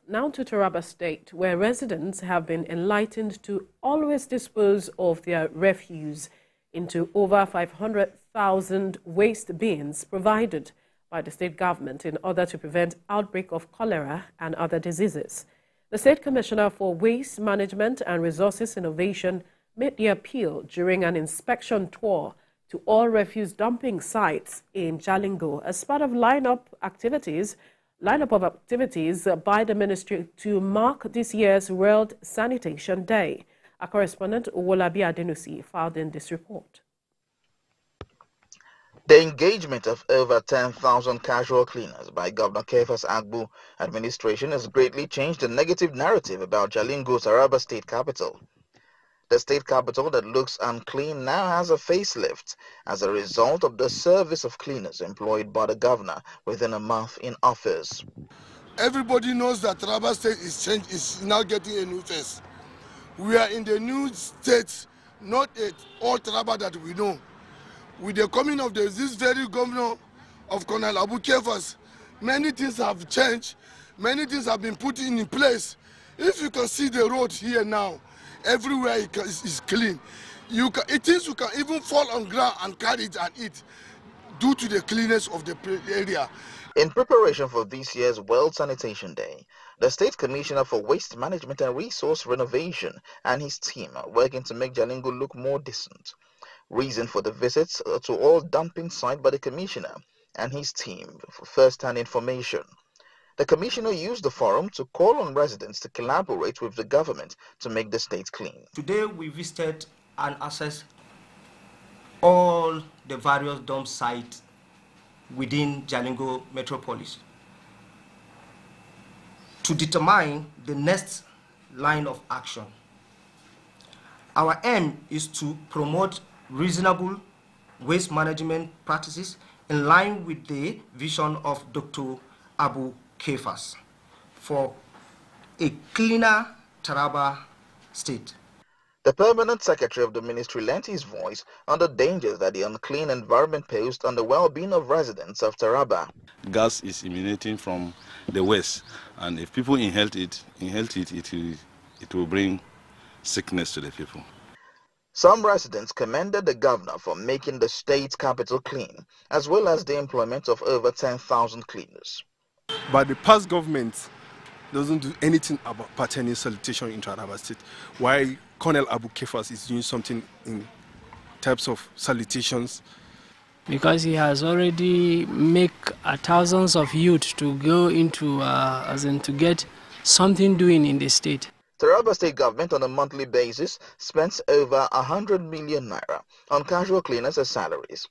Now to Taraba State, where residents have been enlightened to always dispose of their refuse into over 500,000 waste bins provided by the state government in order to prevent outbreak of cholera and other diseases. The State Commissioner for Waste Management and Resources Innovation made the appeal during an inspection tour to all refuse dumping sites in Jalingo as part of lineup of activities by the ministry to mark this year's World Sanitation Day. Our correspondent Owolabi Adenusi filed in this report. The engagement of over 10,000 casual cleaners by Governor Kefa's Agbu administration has greatly changed the negative narrative about Jalingo, Taraba State capital. The state capital that looks unclean now has a facelift as a result of the service of cleaners employed by the governor within a month in office. Everybody knows that Taraba State is now getting a new face. We are in the new state, not at all Taraba that we know. With the coming of this very governor of Colonel Abu Kefas, many things have changed, many things have been put in place. If you can see the road here now, everywhere is clean. You can even fall on ground and carry it and eat due to the cleanness of the area. In preparation for this year's World Sanitation Day, the State Commissioner for Waste Management and Resource Renovation and his team are working to make Jalingo look more decent. Reason for the visits to all dumping sites by the Commissioner and his team for first-hand information. The Commissioner used the forum to call on residents to collaborate with the government to make the state clean. Today we visited and assessed all the various dump sites within Jalingo Metropolis to determine the next line of action. Our aim is to promote reasonable waste management practices in line with the vision of Dr. Abu Kefas for a cleaner Taraba State. The permanent secretary of the ministry lent his voice on the dangers that the unclean environment posed on the well-being of residents of Taraba. Gas is emanating from the west, and if people inhale it, it will bring sickness to the people. Some residents commended the governor for making the state capital clean, as well as the employment of over 10,000 cleaners. But the past government doesn't do anything about pertaining sanitation in Taraba State. Why Colonel Abu Kefas is doing something in types of sanitations? Because he has already made thousands of youth to go into, to get something doing in the state. Taraba State government on a monthly basis spends over 100 million naira on casual cleaners as salaries.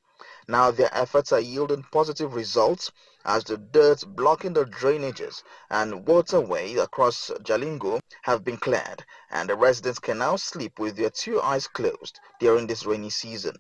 Now their efforts are yielding positive results as the dirt blocking the drainages and waterway across Jalingo have been cleared, and the residents can now sleep with their two eyes closed during this rainy season.